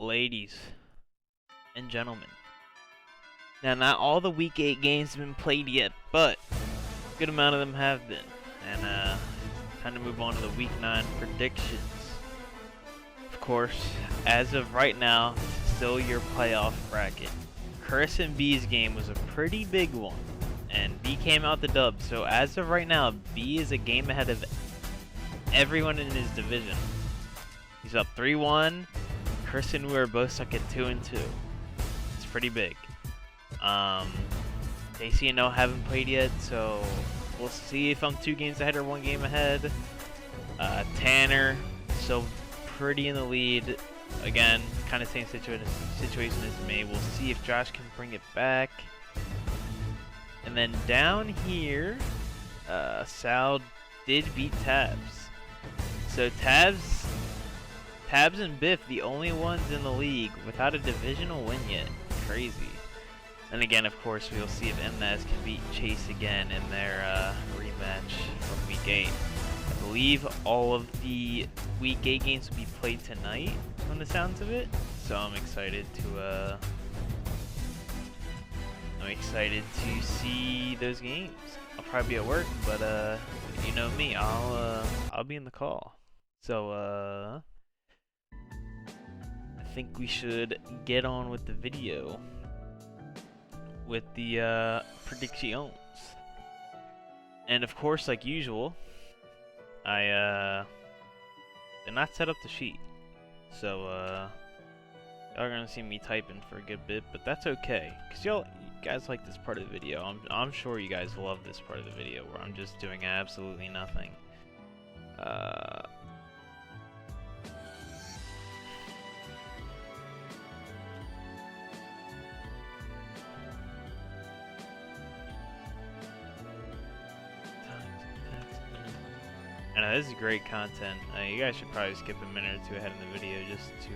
ladies and gentlemen. Now, not all the Week 8 games have been played yet, but a good amount of them have been. And time to move on to the Week 9 predictions. Of course, as of right now, still your playoff bracket. Chris and B's game was a pretty big one, and B came out the dub. So as of right now, B is a game ahead of everyone in his division. He's up 3-1. Chris and we are both stuck at 2-2. It's pretty big. JC and Noah haven't played yet, so we'll see if I'm 2 games ahead or 1 game ahead. Tanner still pretty in the lead. Again, kind of same situation as me. We'll see if Josh can bring it back. And then down here, Sal did beat Tabs. So Tabs and Biff, the only ones in the league without a divisional win yet. Crazy. And again, of course, we'll see if MNAS can beat Chase again in their rematch from Week 8. I believe all of the Week 8 games will be played tonight, from the sounds of it. So I'm excited to see those games. I'll probably be at work, but you know me, I'll be in the call. So I think we should get on with the video with the predictions. And of course, like usual, I did not set up the sheet, so y'all are gonna see me typing for a good bit, but that's okay, cause you guys like this part of the video. I'm sure you guys love this part of the video where I'm just doing absolutely nothing. I know this is great content. You guys should probably skip a minute or 2 ahead in the video just to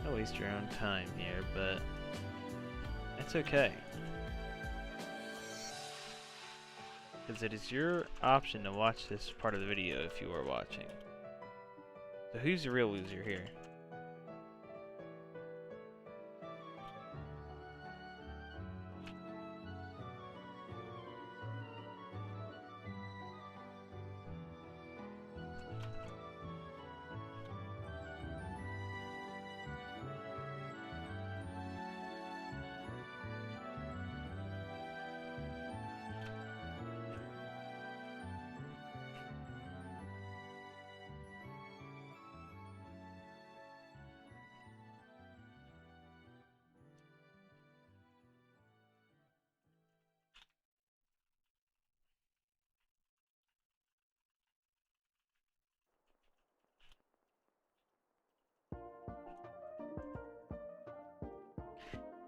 not waste your own time here, but it's okay. Because it is your option to watch this part of the video if you are watching. So who's the real loser here?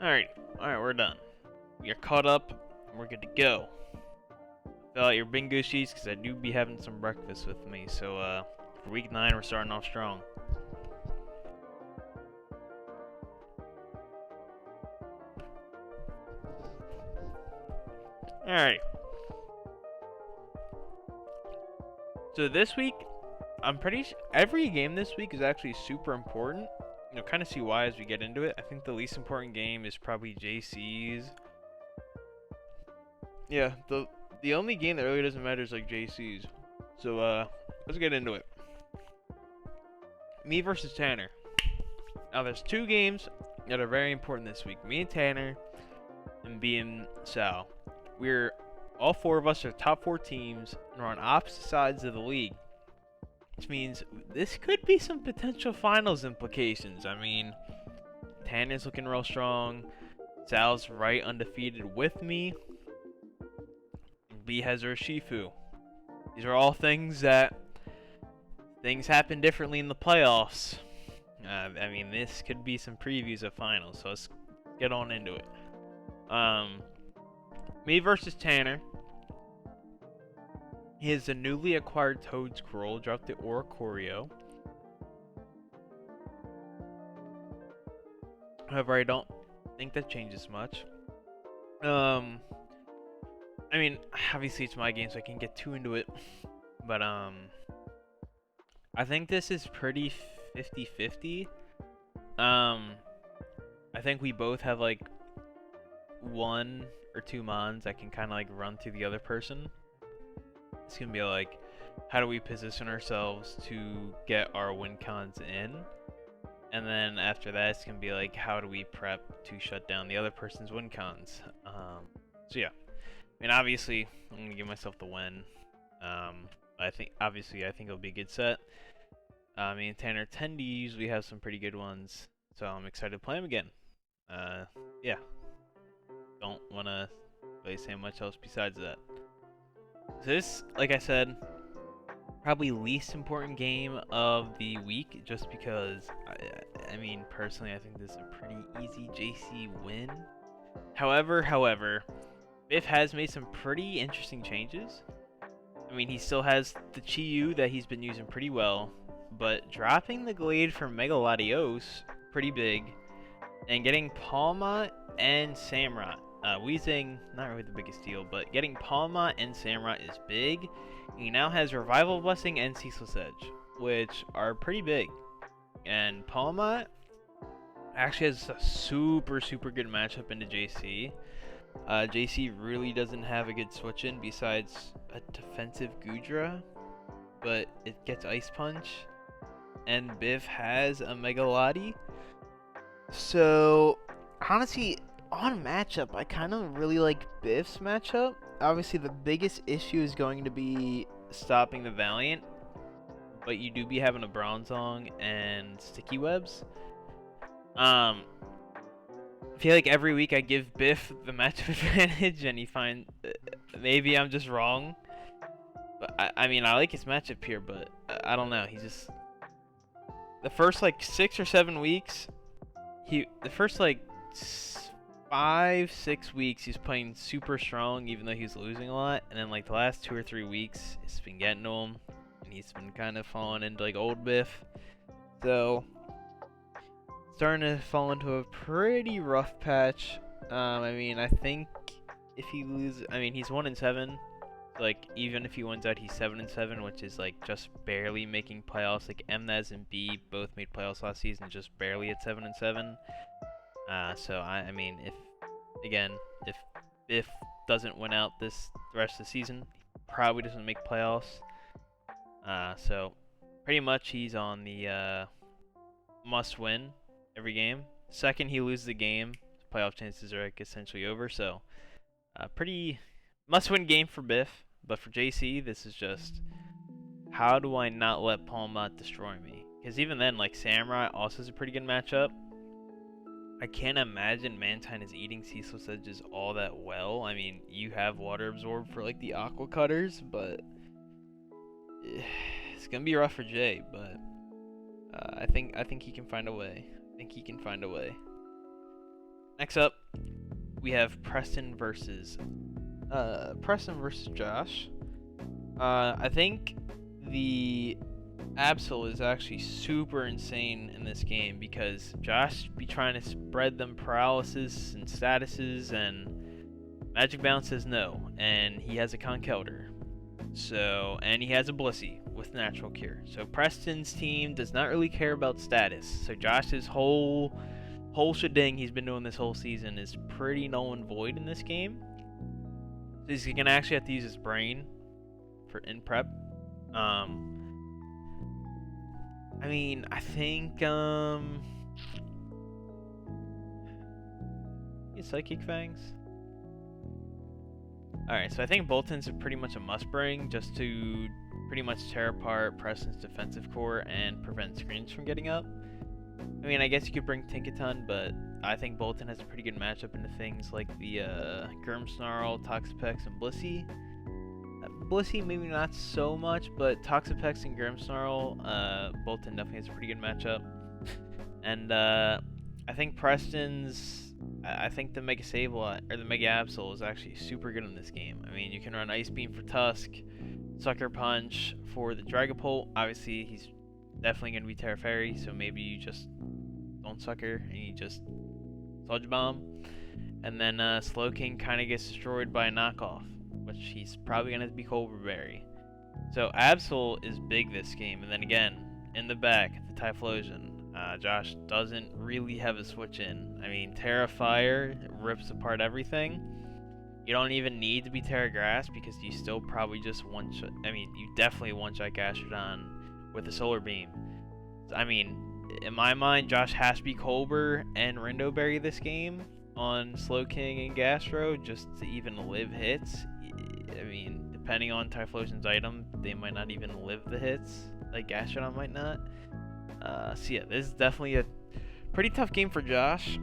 Alright, we're done. We are caught up, and we're good to go. Fill out your bingo sheets, because I do be having some breakfast with me, so for Week 9, we're starting off strong. Alright. So this week, I'm pretty sure every game this week is actually super important. You'll kind of see why as we get into it. I think the least important game is probably JC's. Yeah, the only game that really doesn't matter is like JC's. So let's get into it. Me versus Tanner. Now there's 2 games that are very important this week. Me and Tanner, and B and Sal. All 4 of us are top 4 teams, and we're on opposite sides of the league. Which means this could be some potential finals implications. I mean, Tanner's looking real strong. Sal's right undefeated with me. B has her Shifu. These are all things happen differently in the playoffs. I mean, this could be some previews of finals. So let's get on into it. Me versus Tanner. He has a newly acquired Toad Scroll, dropped the Oricorio. However, I don't think that changes much. I mean, obviously it's my game, so I can get too into it. But, I think this is pretty 50-50. I think we both have like 1 or 2 mons that can kind of like run through the other person. It's gonna be like, how do we position ourselves to get our win cons in? And then after that, it's gonna be like, how do we prep to shut down the other person's win cons? So yeah, I mean, obviously, I'm gonna give myself the win. I think it'll be a good set. Me and Tanner tend to usually have some pretty good ones, so I'm excited to play him again. Yeah. Don't wanna really say much else besides that. So this, like I said, probably least important game of the week, just because I mean, personally, I think this is a pretty easy JC win. However, Biff has made some pretty interesting changes. I mean, he still has the Chi-Yu that he's been using pretty well, but dropping the Glade from Mega Latios, pretty big, and getting Palma and Samurott. Weezing, not really the biggest deal, but getting Palma and Samurott is big. He now has Revival Blessing and Ceaseless Edge, which are pretty big. And Palma actually has a super good matchup into JC. JC really doesn't have a good switch in besides a defensive Gudra, but it gets Ice Punch, and Biff has a Mega Lati. So honestly, on matchup, I kind of really like Biff's matchup. Obviously, the biggest issue is going to be stopping the Valiant, but you do be having a Bronzong and Sticky Webs. I feel like every week I give Biff the matchup advantage, and he finds maybe I'm just wrong. But I mean, I like his matchup here, but I don't know. He just the first like 6 or 7 weeks, the first like 5-6 weeks he's playing super strong, even though he's losing a lot, and then like the last 2 or 3 weeks it's been getting to him, and he's been kind of falling into like old Biff. So starting to fall into a pretty rough patch. I mean, I think if he loses, I mean, he's 1-7. Like, even if he wins out, he's 7-7, which is like just barely making playoffs. Like Mnez and B both made playoffs last season, just barely at 7-7. So I mean, if Biff doesn't win out the rest of the season, he probably doesn't make playoffs. So pretty much he's on the must win every game. Second he loses the game, playoff chances are like essentially over. So pretty must-win game for Biff. But for JC, this is just, how do I not let Palma destroy me? Because even then, like, Samurai also is a pretty good matchup. I can't imagine Mantine is eating Ceaseless Edges all that well. I mean, you have Water Absorb for like the Aqua Cutters, but it's gonna be rough for Jay. But I think he can find a way. Next up, we have Preston versus Josh. I think the Absol is actually super insane in this game because Josh be trying to spread them paralysis and statuses, and Magic Bounce says no, and he has a Conkeldurr. So, and he has a Blissey with Natural Cure. So Preston's team does not really care about status. So Josh's whole shedang he's been doing this whole season is pretty null and void in this game. So he's gonna actually have to use his brain in prep. I mean, I think Psychic Fangs. Alright, so I think Bolton's pretty much a must bring just to pretty much tear apart Preston's defensive core and prevent screens from getting up. I mean, I guess you could bring Tinkaton, but I think Bolton has a pretty good matchup into things like the Grimmsnarl, Toxapex, and Blissey. Blissey maybe not so much, but Toxapex and Grimmsnarl, Bolton definitely has a pretty good matchup. And I think I think the Mega Sableye, or the Mega Absol, is actually super good in this game. I mean, you can run Ice Beam for Tusk, Sucker Punch for the Dragapult. Obviously, he's definitely going to be Terra Fairy, so maybe you just don't Sucker and you just Sludge Bomb. And then Slowking kind of gets destroyed by a knockoff, which he's probably going to be Cobra Berry. So Absol is big this game. And then again, in the back, the Typhlosion. Josh doesn't really have a switch in. I mean, Terra Fire rips apart everything. You don't even need to be Terra Grass because you still probably just one-shot. I mean, you definitely one-shot Gastrodon with a Solar Beam. I mean, in my mind, Josh has to be Colbur and Rindoberry this game on Slowking and Gastro just to even live hits. I mean, depending on Typhlosion's item, they might not even live the hits, like Gastrodon might not. So yeah, this is definitely a pretty tough game for Josh.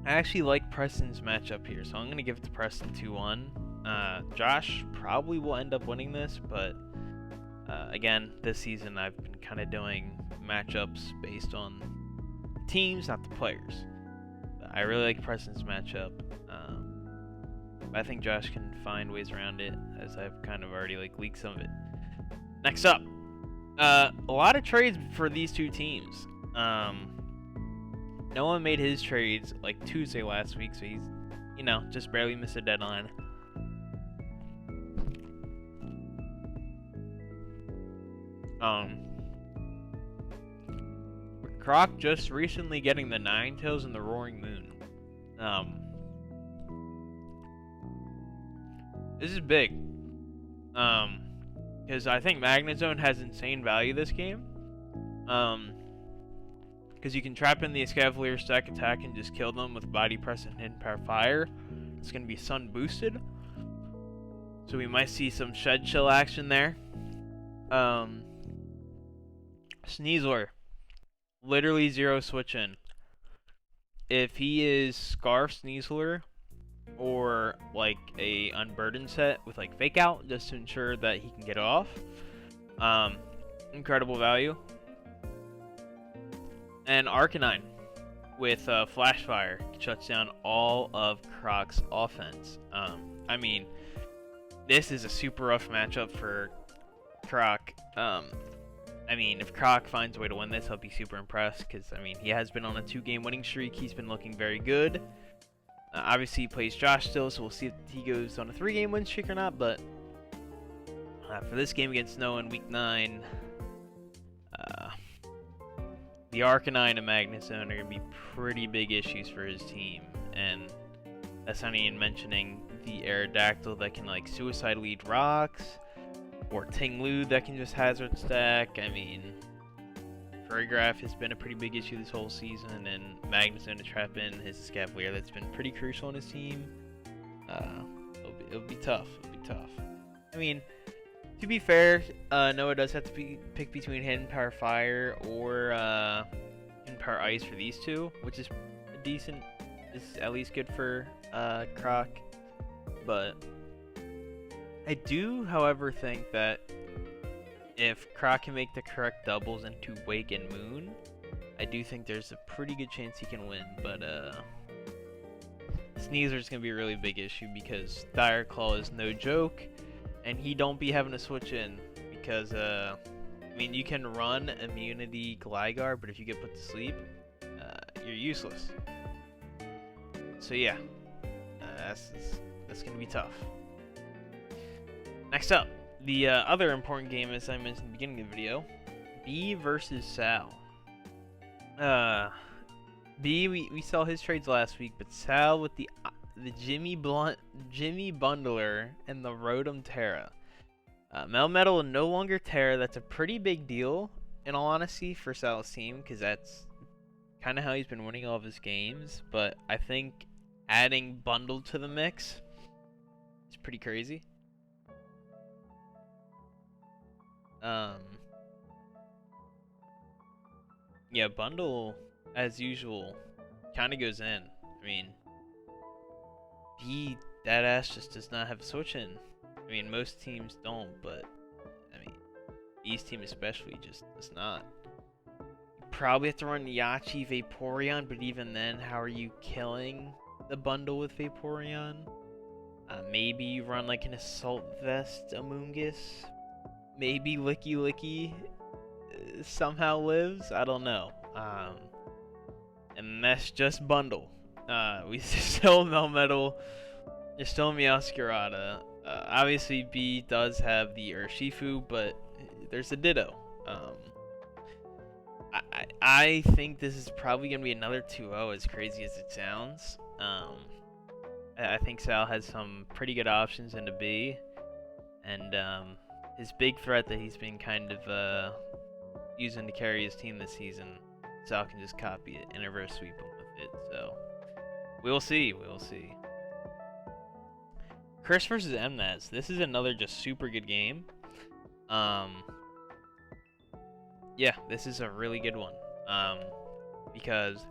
I actually like Preston's matchup here, so I'm going to give it to Preston 2-1. Josh probably will end up winning this, but again, this season I've been kind of doing matchups based on teams, not the players. I really like Preston's matchup. I think Josh can find ways around it, as I've kind of already leaked some of it. Next up, a lot of trades for these two teams. No one made his trades like Tuesday last week, so he's, just barely missed a deadline. Croc just recently getting the Ninetales and the Roaring Moon. This is big. Because I think Magnezone has insane value this game. Because you can trap in the Escavalier stack attack and just kill them with Body Press and Hidden Power Fire. It's going to be Sun boosted. So we might see some Shed Chill action there. Sneasler. Literally 0 switch in. If he is Scarf Sneasler or like a Unburdened set with like Fake Out just to ensure that he can get it off. Incredible value. And Arcanine with Flash Fire shuts down all of Croc's offense. I mean, this is a super rough matchup for Croc. I mean, if Croc finds a way to win this, I'll be super impressed because, I mean, he has been on a 2-game winning streak. He's been looking very good. Obviously, he plays Josh still, so we'll see if he goes on a 3-game win streak or not. But for this game against Snow in Week 9, the Arcanine and Magnezone are going to be pretty big issues for his team. And that's not even mentioning the Aerodactyl that can, like, Suicide Lead Rocks. Or Tinglu that can just hazard stack. I mean, Furrygraph has been a pretty big issue this whole season, and Magnezone to trap in his Escavalier that's been pretty crucial in his team. It'll be tough. It'll be tough. I mean, to be fair, Noah does have to pick between Hidden Power Fire or Hidden Power Ice for these two, which is decent. Is at least good for Croc, but I do, however, think that if Croc can make the correct doubles into Wake and Moon, I do think there's a pretty good chance he can win. But Sneaser's going to be a really big issue because Dire Claw is no joke, and he don't be having to switch in because, I mean, you can run Immunity Gligar, but if you get put to sleep, you're useless. So yeah, that's going to be tough. Next up, the other important game, as I mentioned at the beginning of the video, B versus Sal. B, we saw his trades last week, but Sal with the Jimmy Bundler and the Rotom Terra. Melmetal no longer Terra. That's a pretty big deal, in all honesty, for Sal's team, because that's kind of how he's been winning all of his games. But I think adding Bundle to the mix is pretty crazy. Yeah, Bundle, as usual, kind of goes in. I mean, B, that ass just does not have a switch in. I mean, most teams don't, but, I mean, B's team especially just does not. You probably have to run Yachi, Vaporeon, but even then, how are you killing the Bundle with Vaporeon? Maybe you run like an Assault Vest Amoonguss. Maybe Licky Licky somehow lives. I don't know. And that's just Bundle. We still Melmetal. There's still Meowscarada. Obviously, B does have the Urshifu, but there's a Ditto. I think this is probably going to be another 2-0, as crazy as it sounds. I think Sal has some pretty good options in the B, and his big threat that he's been kind of using to carry his team this season, Sal can just copy it and reverse sweep him with it. So we'll see. We'll see. Chris versus Mnez. This is another just super good game. Yeah, this is a really good one. Because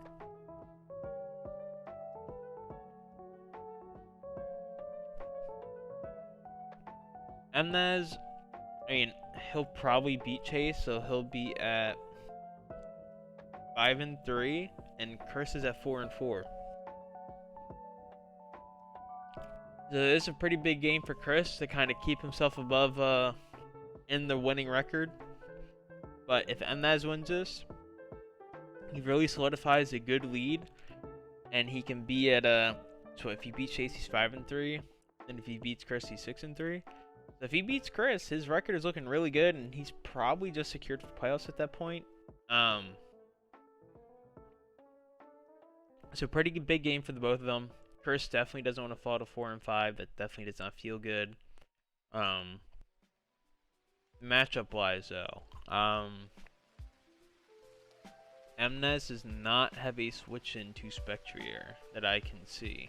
Mnez, I mean, he'll probably beat Chase, so he'll be at 5-3, and Chris is at 4-4. So it's a pretty big game for Chris to kind of keep himself above in the winning record. But if Mnez wins this, he really solidifies a good lead, and he can be at so if he beats Chase, he's 5-3, and if he beats Chris, he's 6-3. So if he beats Chris, his record is looking really good, and he's probably just secured for playoffs at that point. So pretty big game for the both of them. Chris definitely doesn't want to fall to 4-5. That definitely does not feel good. Matchup wise though, Mnez does not have a switch into Spectrier that I can see.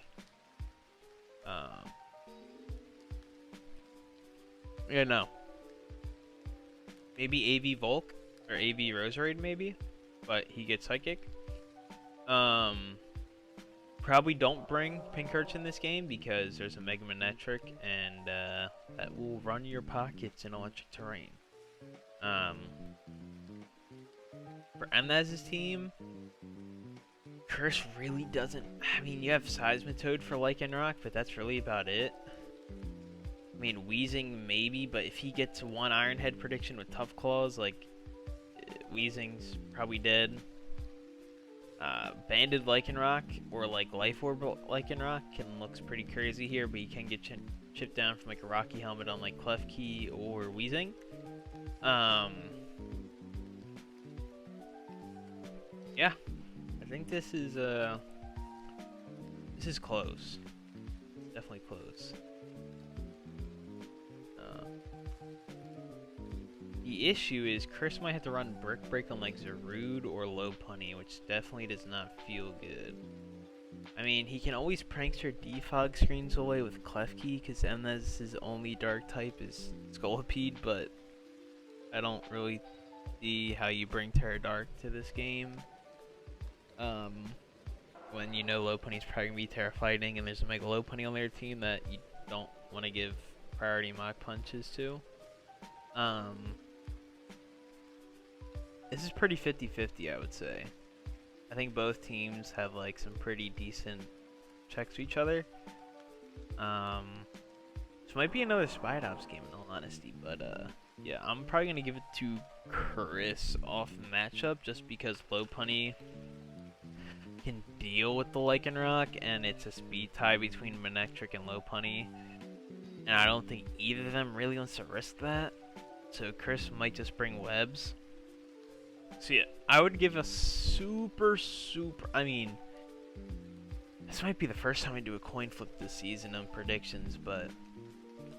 Yeah, no. Maybe AV Volk or AV Roserade maybe, but he gets Psychic. Probably don't bring Pinkerch in this game because there's a Mega Manectric and that will run your pockets in electric terrain. For Mnez's team, Curse really doesn't. I mean, you have Seismitoad for Lycanroc, but that's really about it. I mean, Weezing maybe, but if he gets one Iron Head prediction with Tough Claws, like, Weezing's probably dead. Banded Lycanroc or like Life Orb Lycanroc looks pretty crazy here, but you can get chipped down from like a Rocky Helmet on like Klefki or Weezing. Yeah, I think this is close. Definitely close. The issue is Chris might have to run Brick Break on like Zarude or Lopunny, which definitely does not feel good. I mean, he can always prankster defog screens away with Klefki because Mnez's only dark type is Scolipede, but I don't really see how you bring Terra Dark to this game. When you know Lopunny's probably going to be Terra Fighting and there's a Mega Lopunny on their team that you don't want to give priority Mach Punches to. This is pretty 50-50, I would say. I think both teams have like some pretty decent checks to each other. This might be another Spidops game in all honesty, but yeah, I'm probably gonna give it to Chris off matchup just because Lopunny can deal with the Lycanroc and it's a speed tie between Manectric and Lopunny. And I don't think either of them really wants to risk that. So Chris might just bring webs. So yeah, I would give a I mean, this might be the first time I do a coin flip this season on predictions, but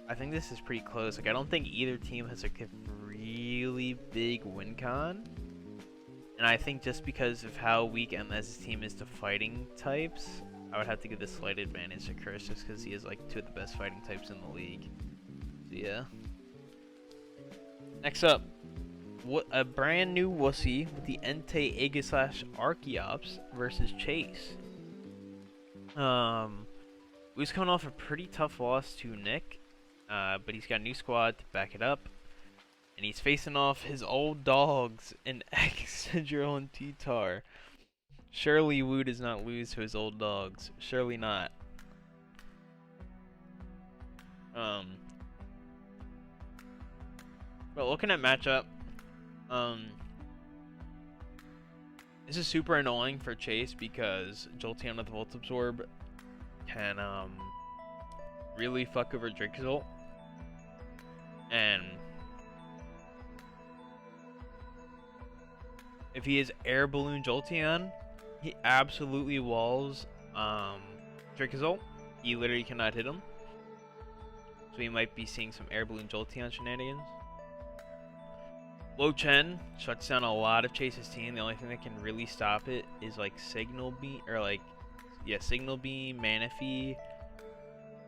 I think this is pretty close. Like, I don't think either team has like a really big win con. And I think just because of how weak Mnez's team is to fighting types, I would have to give the slight advantage to Chris just because he has like two of the best fighting types in the league. So yeah. Next up, a brand new Wussy with the Entei Aegislash Archeops versus Chase. He was coming off a pretty tough loss to Nick, but he's got a new squad to back it up. And he's facing off his old dogs in Excadrill and T-Tar. Surely Wu does not lose to his old dogs. Surely not. But looking at matchup, this is super annoying for Chase because Jolteon with Volt Absorb can really fuck over Drixel. And If he is Air Balloon Jolteon, he absolutely walls Dracozolt. He literally cannot hit him. So we might be seeing some Air Balloon Jolteon shenanigans. Lo Chen shuts down a lot of Chase's team. The only thing that can really stop it is like Signal Beam, or like, yeah, Signal Beam, Manaphy,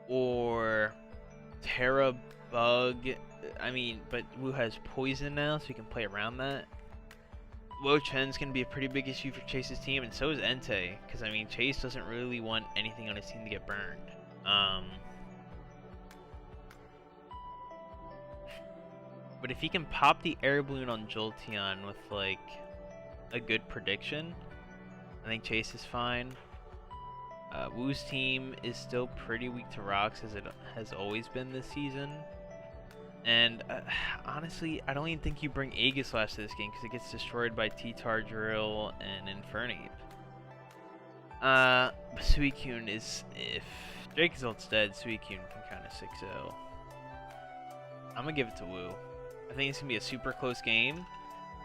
or Terra Bug. I mean, but Wu has Poison now, so you can play around that. Lo Chen's going to be a pretty big issue for Chase's team, and so is Entei, because, I mean, Chase doesn't really want anything on his team to get burned. But if he can pop the Air Balloon on Jolteon with, like, a good prediction, I think Chase is fine. Wu's team is still pretty weak to rocks, as it has always been this season. And honestly, I don't even think you bring Aegislash to this game because it gets destroyed by T-Tar Drill and Infernape. Suicune is, if Dracozolt's dead, Suicune can kind of 6-0. I'm gonna give it to Wu. I think it's gonna be a super close game.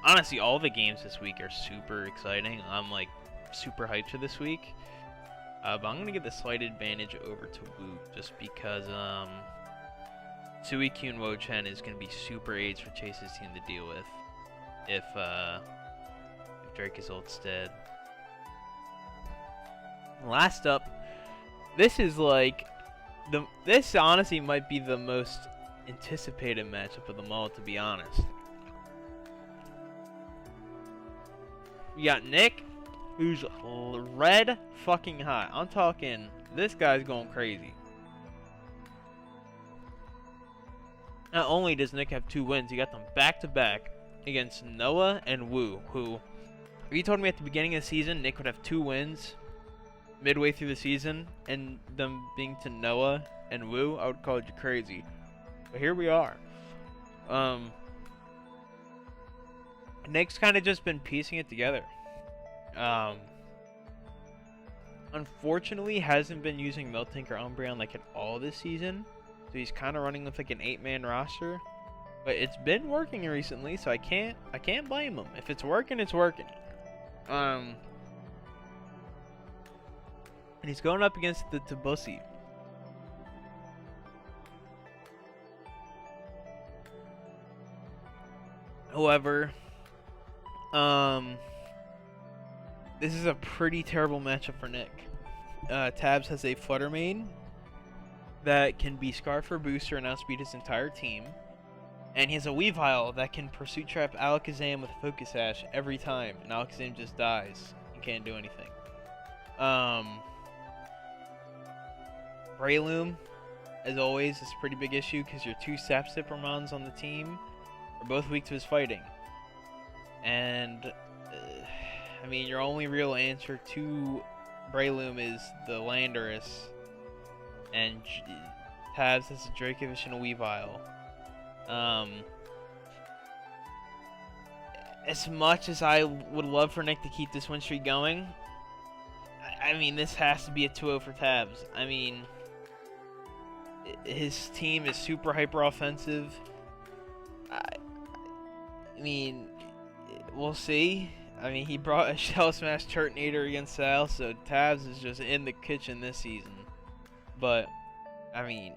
Honestly, all the games this week are super exciting. I'm like super hyped for this week. But I'm gonna give the slight advantage over to Wu just because Suicune Wo Chen is going to be super aids for Chase's team to deal with if Dracozolt's dead. Last up, this is like this honestly might be the most anticipated matchup of them all, to be honest. We got Nick, who's red fucking hot. I'm talking, this guy's going crazy. Not only does Nick have 2 wins, he got them back-to-back against Noah and Wu, who, if you told me at the beginning of the season Nick would have 2 wins midway through the season, and them being to Noah and Wu, I would call you crazy. But here we are. Nick's kind of just been piecing it together. Unfortunately, hasn't been using Miltank or Umbreon like at all this season. So he's kind of running with like an 8-man roster, but it's been working recently, so I can't blame him. If it's working, it's working. And he's going up against the Tabusi. However, this is a pretty terrible matchup for Nick. Tabs has a Flutter Mane that can be Scarf or Booster and outspeed his entire team. And he has a Weavile that can Pursuit Trap Alakazam with Focus Sash every time, and Alakazam just dies and can't do anything. Breloom, as always, is a pretty big issue because your 2 Sap Sippermons on the team are both weak to his fighting. And, I mean, your only real answer to Breloom is the Landorus. And Tabs has a Dracovish and a Weavile. As much as I would love for Nick to keep this win streak going, I mean, this has to be a 2-0 for Tabs. I mean, his team is super hyper offensive. I mean, we'll see. I mean, he brought a Shell Smash Turtonator against Sal, so Tabs is just in the kitchen this season. But, I mean,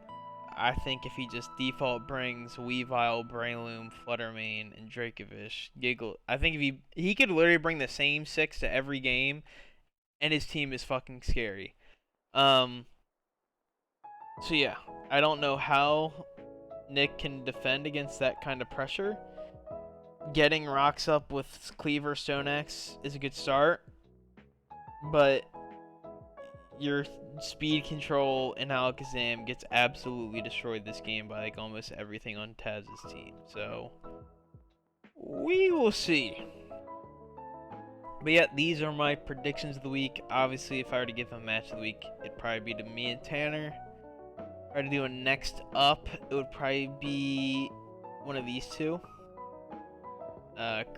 I think if he just default brings Weavile, Breloom, Fluttermane, and Dracovish, Giggle, I think if he could literally bring the same 6 to every game, and his team is fucking scary. So yeah, I don't know how Nick can defend against that kind of pressure. Getting rocks up with Cleaver Stonex is a good start, but your speed control in Alakazam gets absolutely destroyed this game by like almost everything on Taz's team. So we will see. But yeah, these are my predictions of the week. Obviously, if I were to give a match of the week, it'd probably be to me and Tanner. If I were to do a next up, it would probably be one of these two.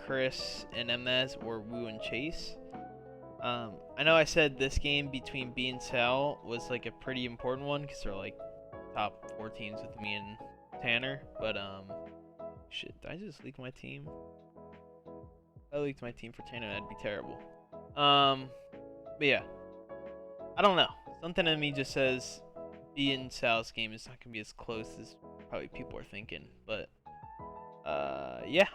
Chris and Mnez, or Wu and Chase. I know I said this game between B and Sal was like a pretty important one because they're like top 4 teams with me and Tanner. But shit, did I just leak my team? If I leaked my team for Tanner, that'd be terrible. But yeah, I don't know. Something in me just says B and Sal's game is not gonna be as close as probably people are thinking. But yeah,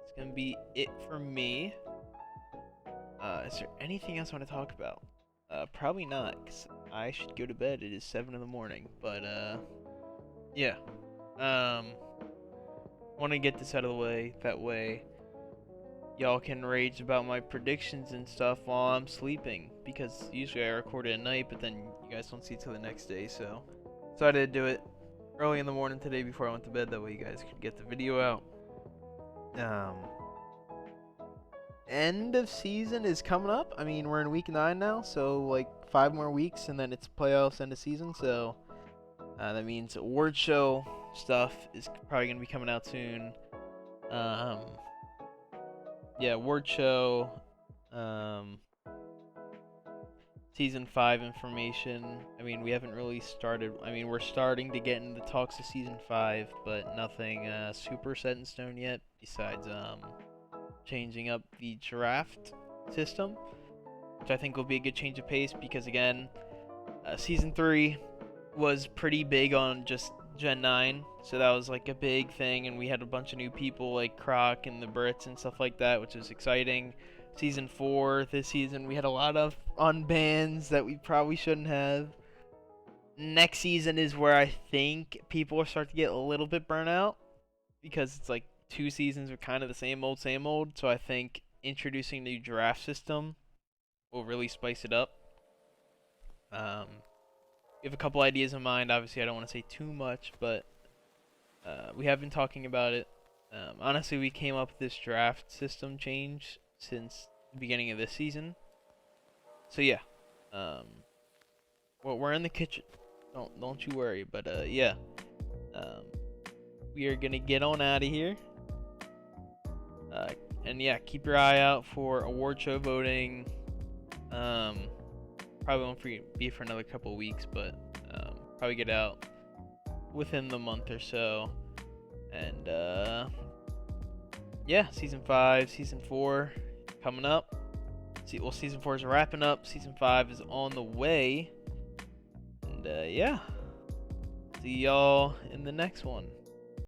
it's gonna be it for me. Is there anything else I want to talk about? Probably not, because I should go to bed. It is 7 in the morning. But yeah. Want to get this out of the way. That way, y'all can rage about my predictions and stuff while I'm sleeping. Because usually I record it at night, but then you guys don't see it till the next day. So decided to do it early in the morning today before I went to bed. That way you guys could get the video out. End of season is coming up. I mean, we're in week 9 now, so like 5 more weeks, and then it's playoffs, end of season. So that means award show stuff is probably gonna be coming out soon. Yeah, award show, season 5 information. I mean, we haven't really started. I mean, we're starting to get into the talks of season 5, but nothing super set in stone yet. Besides changing up the draft system, which I think will be a good change of pace, because again, season 3 was pretty big on just Gen 9, so that was like a big thing, and we had a bunch of new people like Croc and the Brits and stuff like that, which was exciting. Season 4, this season, we had a lot of unbans that we probably shouldn't have. Next season is where I think people will start to get a little bit burnt out, because it's like 2 seasons are kind of the same old, so I think introducing the draft system will really spice it up. We have a couple ideas in mind. Obviously, I don't want to say too much, but we have been talking about it. Honestly, we came up with this draft system change since the beginning of this season. So yeah, well, we're in the kitchen. Don't you worry. But yeah, we are gonna get on out of here. And yeah, keep your eye out for award show voting. Probably won't be for another couple of weeks, but probably get out within the month or so. And yeah, season 5, season 4 coming up. Well, season 4 is wrapping up. Season 5 is on the way. And yeah, see y'all in the next one.